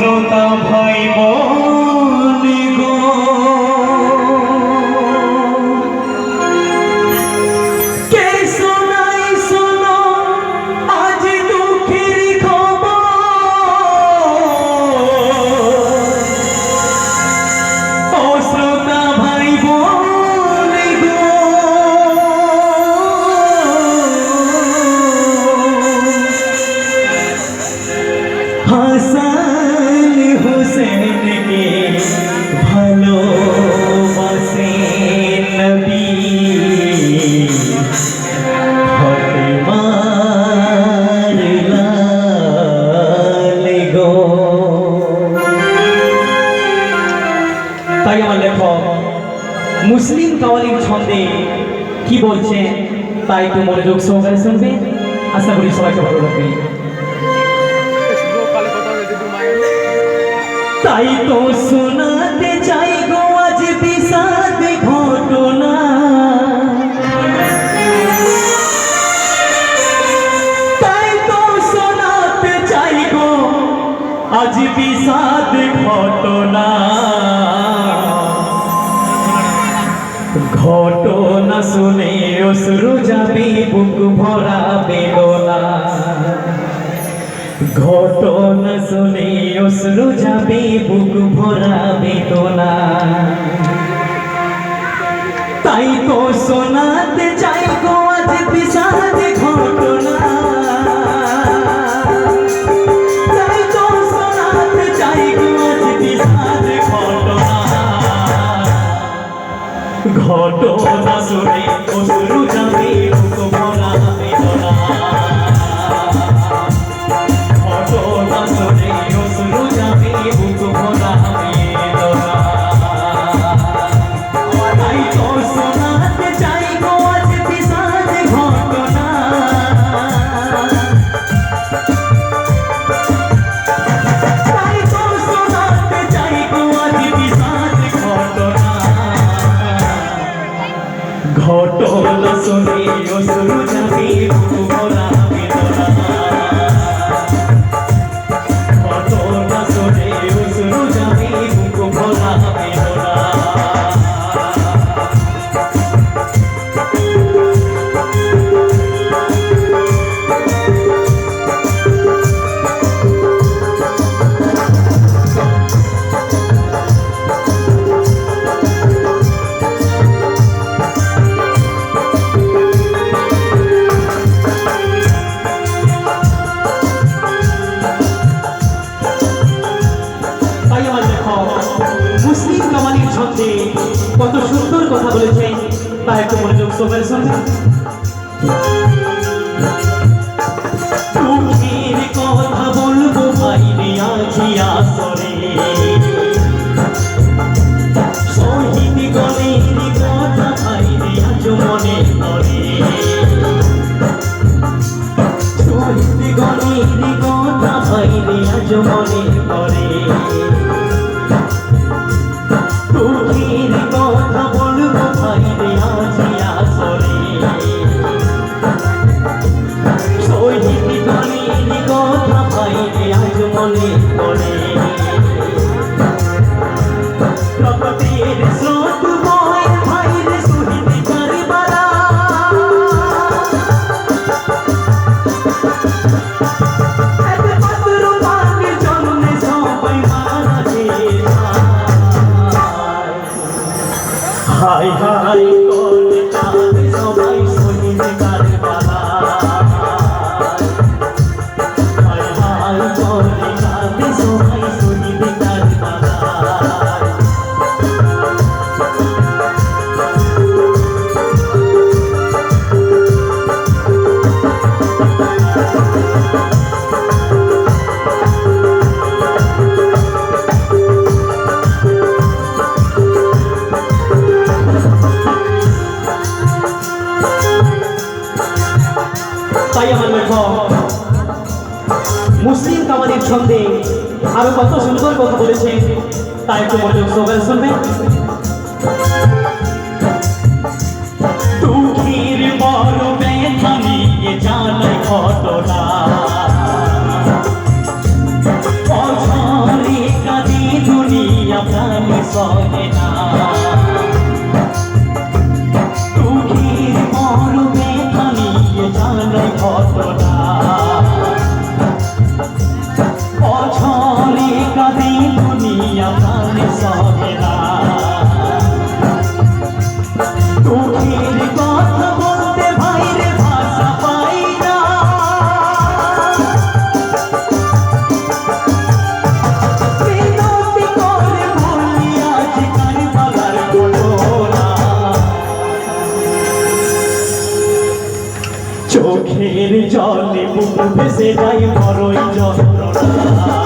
শ্রোতা ভাই বোন গো, কে শোনাই শোনো আজ দুঃখের খবর। ও শ্রোতা ভাই বোন গো, হাসান হোসেনকে ভালোবাসেন নবী, ফাতেমার লাল গো। তাই আমার লেখক মুসলিম কাওয়ালির ছন্দে কি বলছেন তাই একটু মনোযোগ সহকারে শুনবে, আশা করি সবাইকে ভালো লাগবে। তাই তো শোনাতে চাই গো আজ বিষাদ ঘটনা, তাই তো শোনাতে চাই গো আজ বিষাদ ঘটনা। ঘটনা শুনে অশ্রু যাবে বুক ভরা বেদনা, ঘটনা শুনে অশ্রু যাবে বুক ভরা বেদনা। তাই তো শোনাতে চাই গো আজ বিষাদ ঘটনা, তাই তো শোনাতে চাই গো আজ বিষাদ ঘটনা। ঘটনা শুনে অশ্রু যাবে বুক ভরা বেদনা, ঘটনা শুনে অশ্রু যাবে বুক ভরা বেদনা। তাই তো শোনাতে চাই গো আজ বিষাদ ঘটনা, তাই তো শোনাতে চাই গো আজ বিষাদ ঘটনা। ঘটনা শুনে অশ্রু যাবে বুক ভরা বেদনা, ঘটনা শুনে অশ্রু যাবে বুক ভরা বেদনা। মুসলিম কাওয়ালির ছন্দে কত সুন্দর কথা বলেছেন তা একটু মনোযোগ সহকারে শুনবেন। দুঃখের কথা বলবো ভাই রে আছি আসরে, শহীদ গণের কথা ভাই রে আজ মনে পড়ে, শহীদ গণের কথা ভাই রে আজ মনে পড়ে। দুঃখের কথা বলবো ভাই রে আজি আসরে, শহীদ গণের কথা ভাই রে আজ মনে পড়ে। রক্তের স্রোত বয় ভাই রে শহীদ কারবালা, এক পাত্র পানির জন্যে সবাই মারা যায়। হাই হাই করে কাঁদে সবাই শহীদ কারবালা, হাই হাই করে কাঁদে সবাই শহীদ কারবালা। তাই আমার লেখক মুসলিম কাওয়ালির ছন্দে আরো কত সুন্দর কথা বলেছেন তা একটু মনোযোগ সহকারে শুনবেন। দুঃখের বড় ব্যথা নিয়ে জানাই ঘটনা, অঝরে সহে না দুঃখের বড় ব্যথা নিয়ে জানাই ঘটনা বছরে কাঁদে দুনিয়া প্রাণে সহে না দুঃখের কথা বলতে ভাইরে ভাষা পাই না বিনতি করে বলি আজ কারবালার ঘটনা চোখের জলে বুক ভেসে যায় বড়ই যন্ত্রণা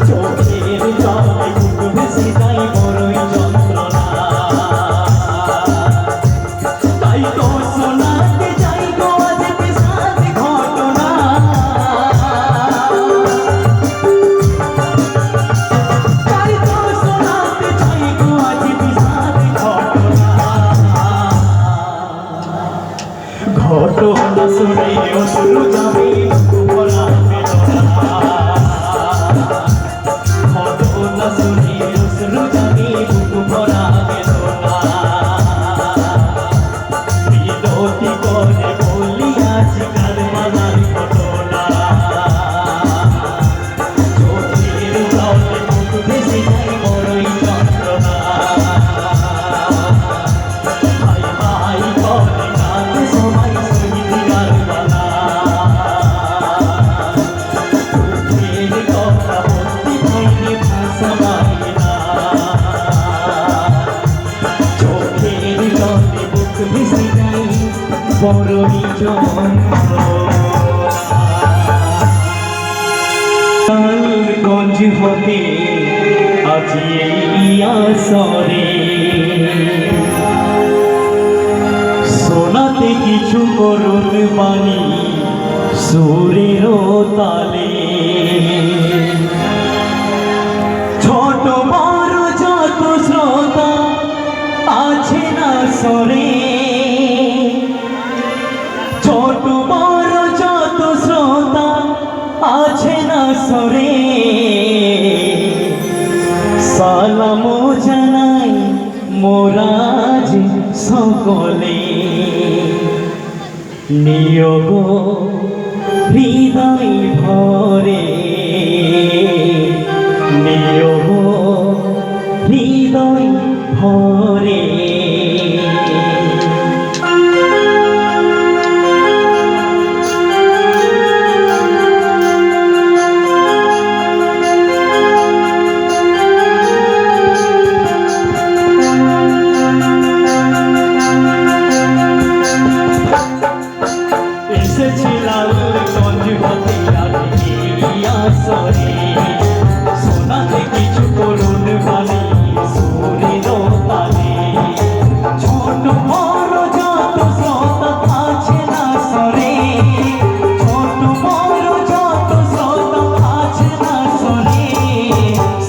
চোখের জলে বুক ভেসে যায় বড়ই যন্ত্রণা তাই তো শোনাতে চাই গো আজ বিষাদ ঘটনা তাই তো শোনাতে চাই গো আজ বিষাদ ঘটনা শুনে অশ্রু যাবে ভরা বেদনা ঘটনা শুনে অশ্রু যাবে ভরা বেদনা বিনতি করে বলি আজ কারবালার ঘটনা চোখের জলে বুক ভেসে যায় বড়ই যন্ত্রণা হাই হাই করে কাঁদে সবাই শহীদ কারবালা দুঃখের কথা বলতে ভাইরে ভাষা পাই না চোখের জলে বুক ভেসে যায় বড়ই যন্ত্রণা গঞ্জ হতে আজি এই আসরে শোনাতে কিছু করুণ বাণী সুরের তালে ছোট বড় যত শ্রোতা আছে না সরে ছোট বড় যত শ্রোতা আছে না সরে সালাম জানাই মোরাজ সকলে নিয়োগ হৃদয় ভরে নিয়োগ হৃদয় ভরে এসেছিলাম গঞ্জ হতে আজি এই আসরে শোনাতে কিছু করুণ বাণী সুরের তালে ছোট বড় যত শ্রোতা আছে না সরে ছোট বড় যত শ্রোতা আছে না সরে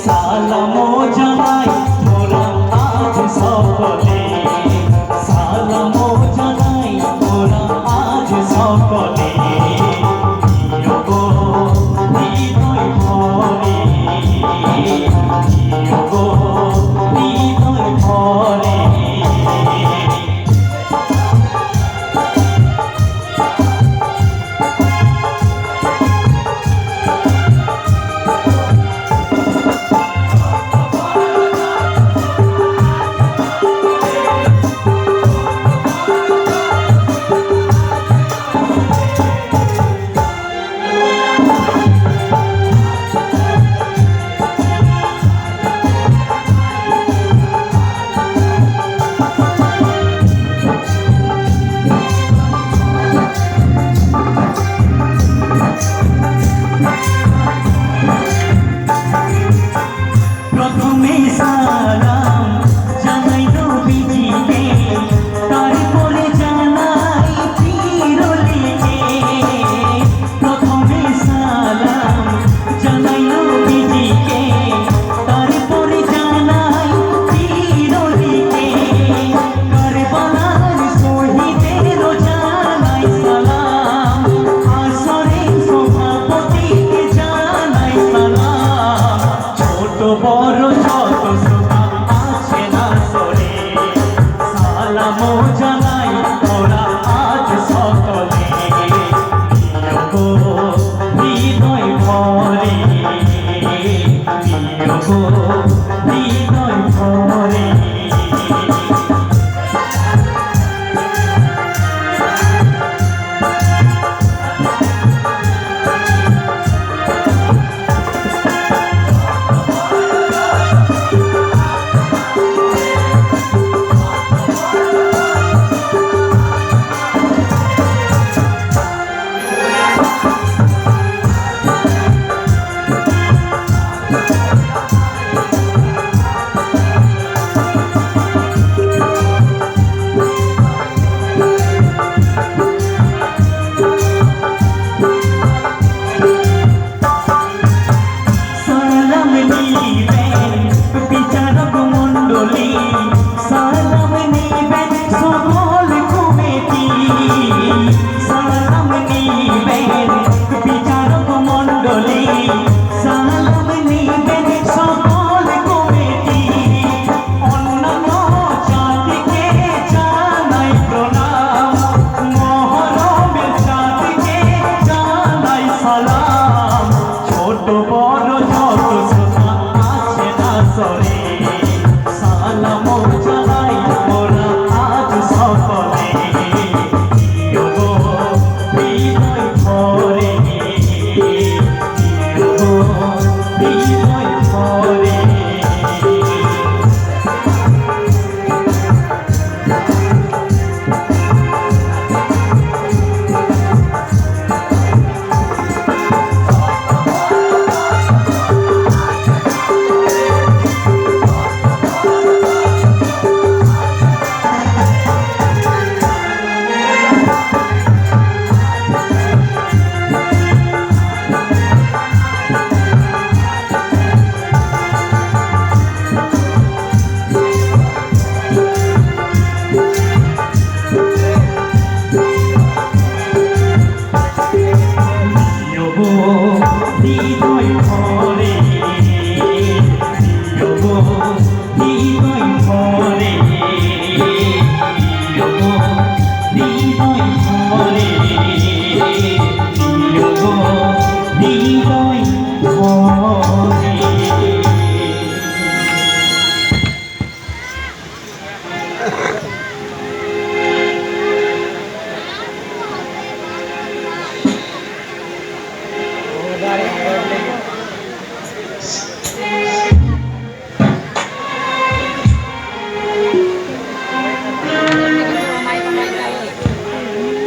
সালাম জানাই মোরা আজ সকলে সালাম জানাই মোরা আজ সকলে নিয়োগ হৃদয়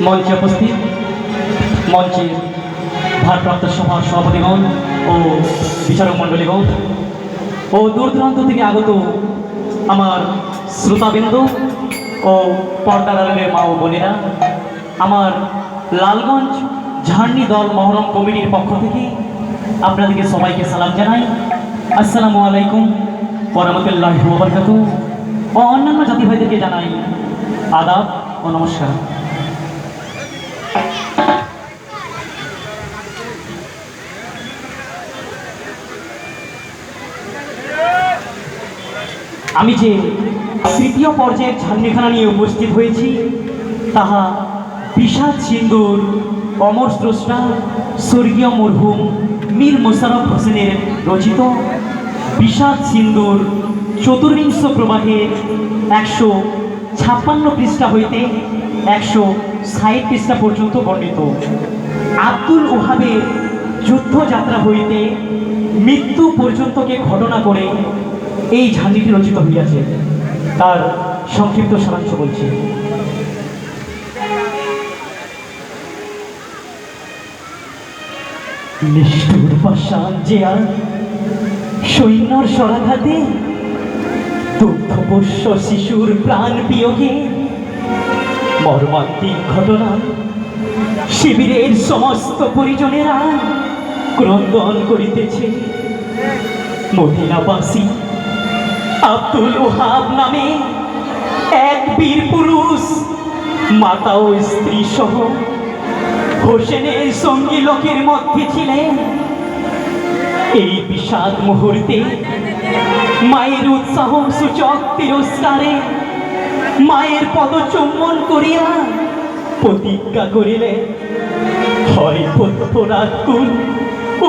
মঞ্চে উপস্থিত মঞ্চের ভারপ্রাপ্ত সভার সভাপতিগণ ও বিচারক মণ্ডলীগণ ও দূর দূরান্ত থেকে আগত আমার শ্রোতাবৃন্দ ও পর্দার আড়ালের মা ও বোনেরা, আমার লালগঞ্জ ঝাড়নি দল মহরম কমিটির পক্ষ থেকে আপনাদেরকে সবাইকে সালাম জানাই। আসসালামু আলাইকুম ওয়া রাহমাতুল্লাহি ওয়া বারাকাতুহু। ও অন্যান্য জাতি ভাইদেরকে জানাই আদাব ও নমস্কার। আমি যে তৃতীয় পর্যায়ের ঝান্ডিখানা নিয়ে উপস্থিত হয়েছি তাহা বিষাদ সিন্ধুর অমর স্রষ্টা স্বর্গীয় মরহুম মীর মোশাররফ হোসেনের রচিত বিষাদ সিন্ধুর চতুর্বিংশ প্রবাহের 156 পৃষ্ঠা হইতে 160 পৃষ্ঠা পর্যন্ত বর্ণিত। আব্দুল ওহাবের যুদ্ধযাত্রা হইতে মৃত্যু পর্যন্তকে ঘটনা করে এই ঝান্ডিটি রচিত হইয়াছে। তার সংক্ষিপ্ত সারাংশ বলছি। নিষ্ঠুর পাষাণ যে আর সৈন্যর সরাঘাতে দুগ্ধপোষ্য শিশুর প্রাণ বিয়োগে মর্মান্তিক ঘটনা শিবিরের সমস্ত পরিজনেরা ক্রন্দন করিতেছে। মদিনাবাসী আব্দুল ওহাব নামে এক বীর পুরুষ মাতা ও স্ত্রী সহ হোসেনের সঙ্গী লোকের মধ্যে ছিলেন। এই বিষাদ মুহূর্তে মায়ের উৎসাহ সূচক তিরস্কারে মায়ের পদচুম্বন করিয়া প্রতিজ্ঞা করিলেন, হয় রাতকুল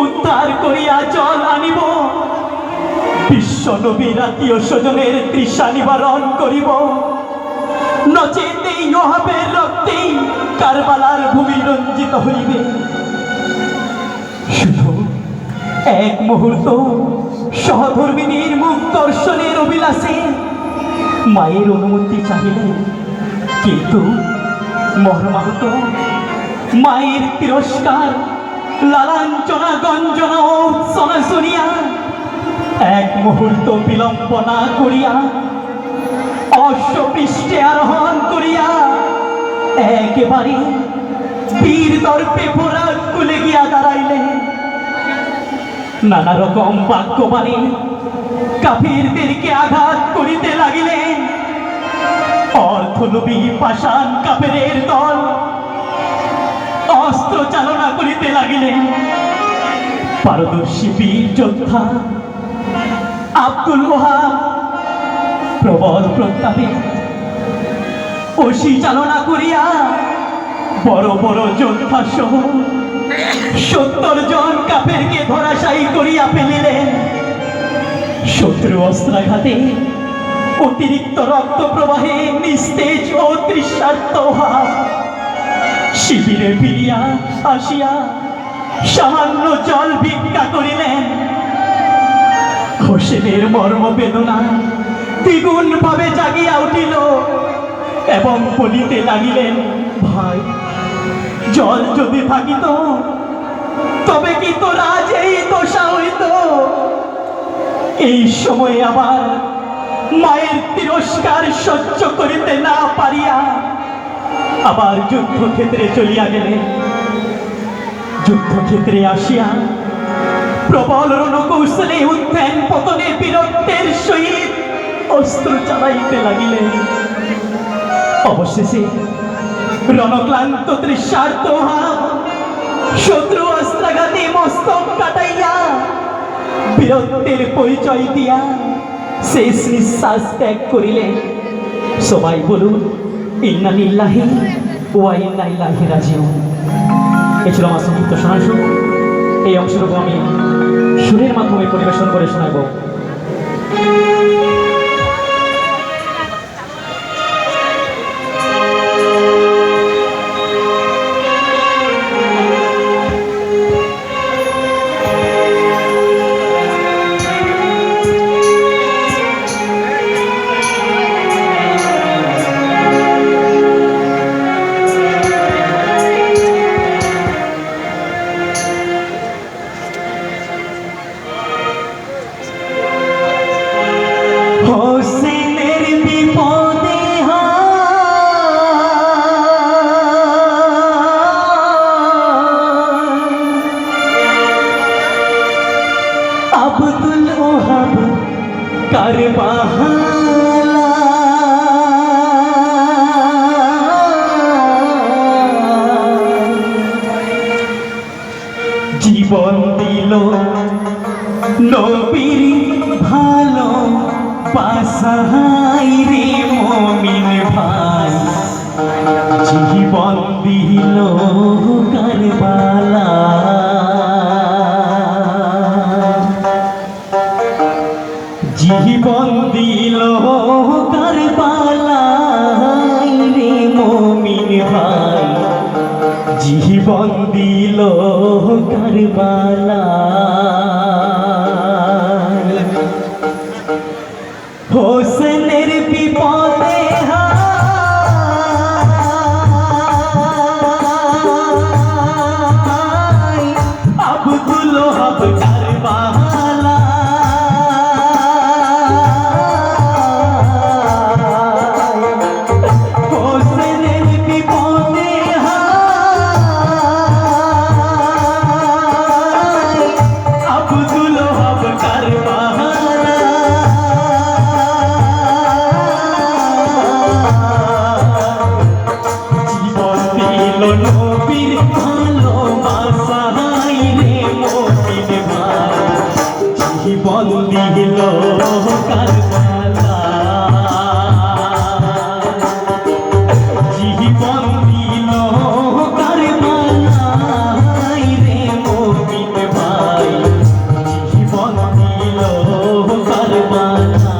উদ্ধার করিয়া জল আনিব, বিশ্ব নবীর আত্মীয় স্বজনের তৃষা নিবারণ করিব, নচেত এই ওহাবের রক্তেই কারবালার ভূমি রঞ্জিত হইবে। শুধু এক মুহূর্ত সহধর্মিনীর মুখ দর্শনের অভিলাষে মায়ের অনুমতি চাহিলেন, কিন্তু মর্মাহত মায়ের তিরস্কার লালাঞ্চনা গঞ্জনা ও উৎসনা শুনিয়া এক মুহূর্ত বিলম্ব না করিয়া অশ্বপৃষ্ঠে আরোহণ করিয়া একেবারে বীর দর্পে ভোরার কুলে গিয়া দাঁড়াইলেন। নানা রকম বাক্যবাণী কাফিরদেরকে আঘাত করিতে লাগিলেন। অর্থলোভী পাষাণ কাফেরের দল অস্ত্র চালনা করিতে লাগিলেন। পারদর্শী বীর যোদ্ধা আব্দুল ওহাব প্রবল প্রতাপে অসি চালনা করিয়া বড় বড় যোদ্ধা সহ 70 জন কাফেরকে ধরাশায়ী করিয়া ফেলিলেন। শত্রু অস্ত্রাঘাতে অতিরিক্ত রক্ত প্রবাহে নিস্তেজ ও তৃষ্ণার্ত ওহাব শিবিরে ফিরিয়া আসিয়া সামান্য জল ভিক্ষা করিলেন। হোসেনের মর্ম বেদনা দ্বিগুণ ভাবে জাগিয়া উঠিল এবং বলিতে লাগিলেন, ভাই জল যদি থাকিত তবে কি তোর আজ এই দশা হইত? এই সময়ে আবার মায়ের তিরস্কার সহ্য করিতে না পারিয়া আবার যুদ্ধক্ষেত্রে চলিয়া গেলেন। যুদ্ধক্ষেত্রে আসিয়া প্রবল রণকৌশলে উত্থান পতনে বীরত্বের সহিত অস্ত্র চালাইতে লাগিলেন। অবশেষে রণক্লান্ত তৃষ্ণার্ত ওহাব শত্রু অস্ত্রাঘাতে মস্তক কাটাইয়া বীরত্বের পরিচয় দিয়া শেষ নিঃশ্বাস ত্যাগ করিলেন। সবাই বলুন ইন্না লিল্লাহি ওয়া ইন্না ইলাইহি রাজিউন। এই ছিল আমার সংক্ষিপ্ত সারাংশ। এই অংশটুকু আমি সুরের মাধ্যমে পরিবেশন করে শোনাব। কারবালা জীবন দিল নবীর ভালো পাসাই রে মমিন ভাই জীবন দিল কারবালা জীবন দিল কারবালা রে মমিন ভাই জীবন দিল কারবালা হোসেনের বিপদে আব্দুল ওহাব কারবালা হোসেনের বিপদে আব্দুল ওহাব কারবালা নবীর ভালোবাসাই রে মমিন ভাই জীবন দিল কারবালা জীবন দিল কারবালাই রে মমিন ভাই জীবন দিল কারবালা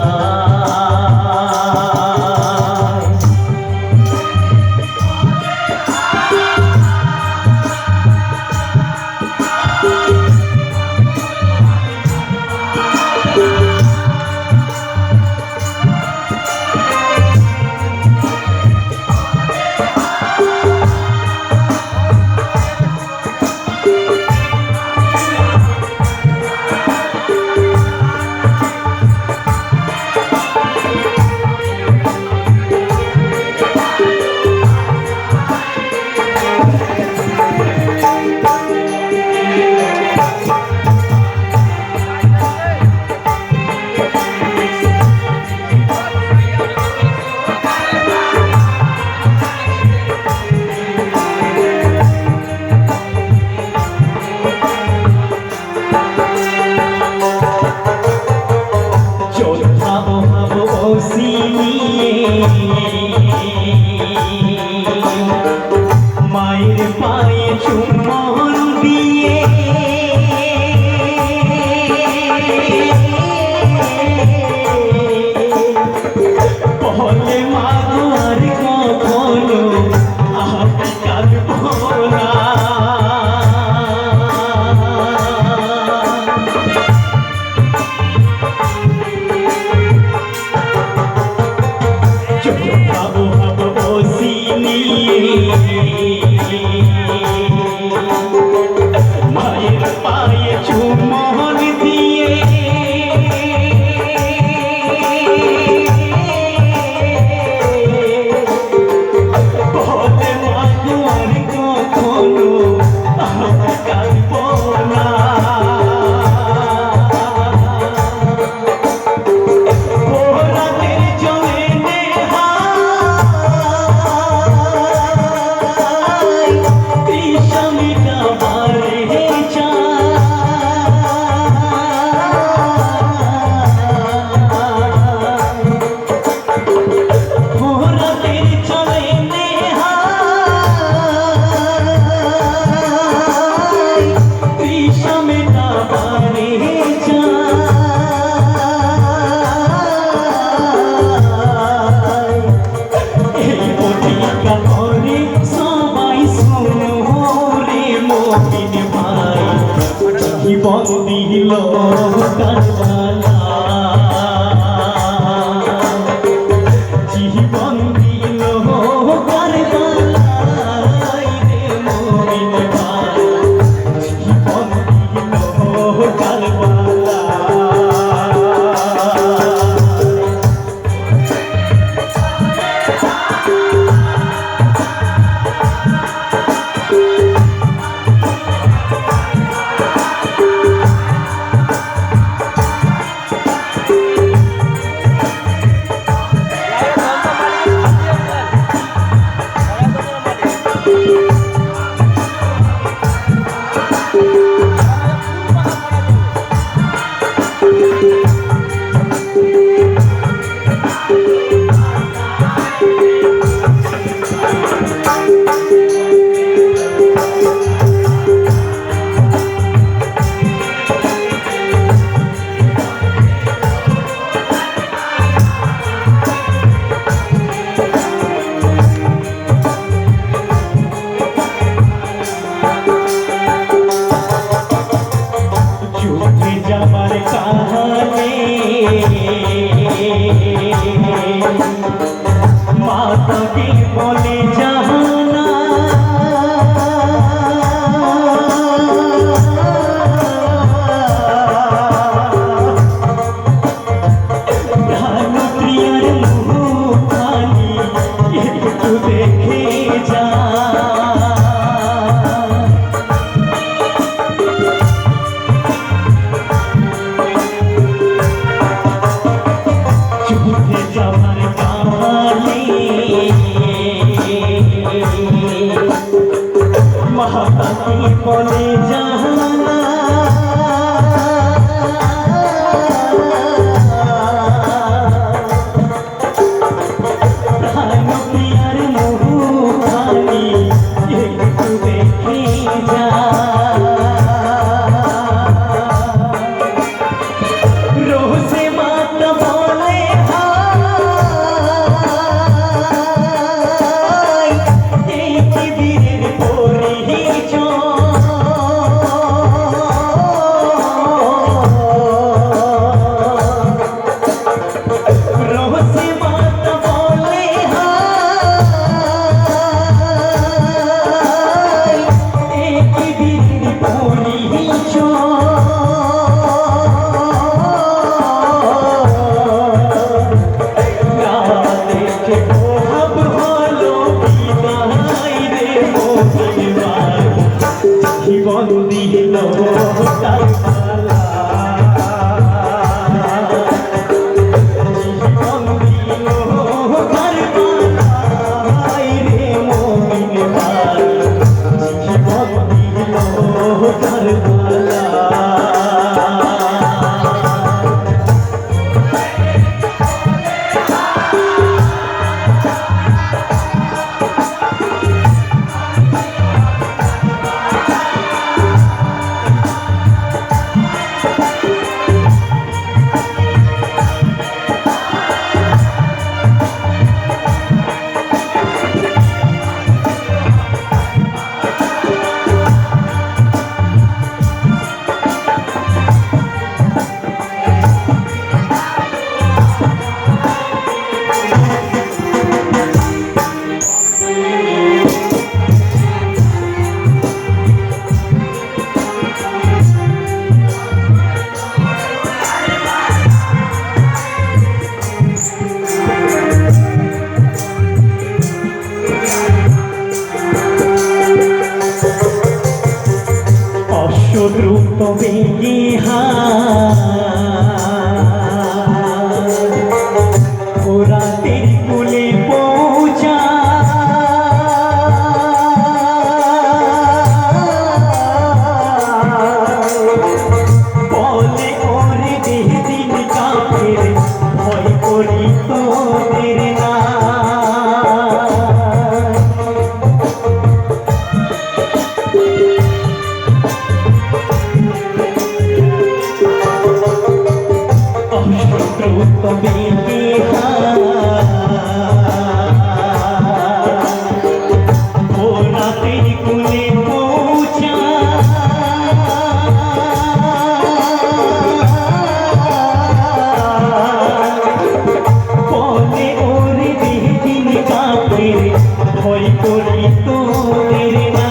মায়ের পায়ে চুম্বন দিয়ে বলে মা আর কখনো আমি কাঁদবো না মায়ের পায়ে চুম্বন দিয়ে বলে মা আর কখনো আমি কাঁদবো না জীবন দিল কারবালা জীবন দিল কারবালা রে মমিন ভাই জীবন দিল কারবালা দিল কারবালা জীবন দিল কারবালায় রে মুমিন ভাই জীবন দিল কারবালা দ্রুত বেগে ওরাতের কুলে পৌঁছা বলে ওরে দেহ দিন কাপের ভয় করি তোদের না তবে রাতের কুলে পৌঁছা বলে ওরে দেহ দিন কাপের ভয় করি তোদের না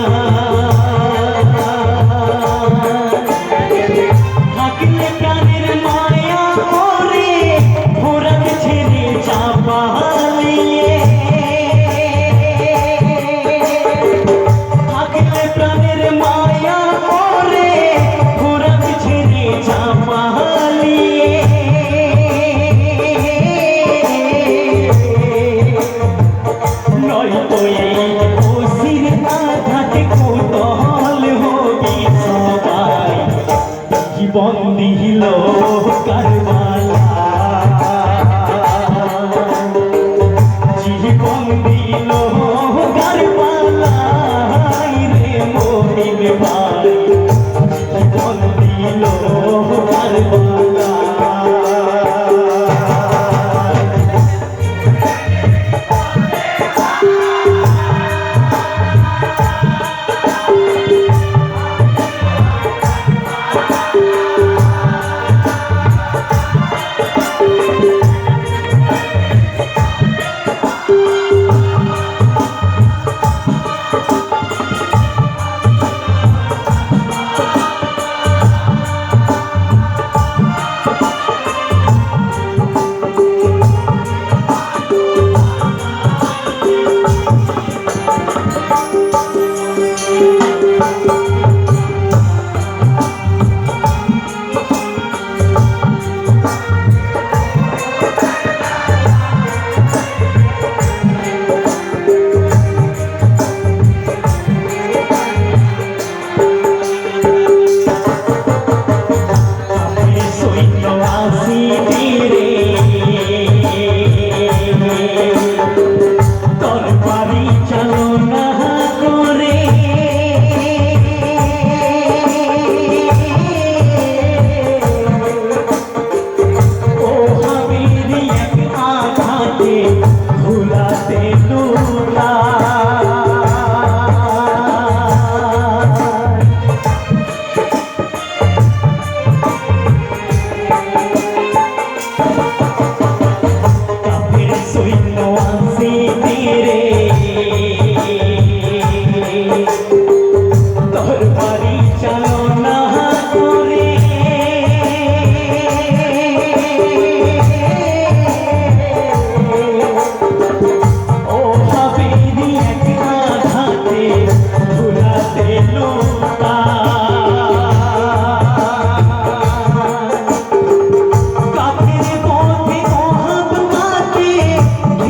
থাকলে প্রাণের মায়া করে ঘোরাক ছেড়ে চাপালিয়ে থাকলে প্রাণের মায়া করে ঘোরাক ছেড়ে চাপালিয়ে নয়তো এই খুশির আঘাতে কুতল হবি সবাই জীবন দিল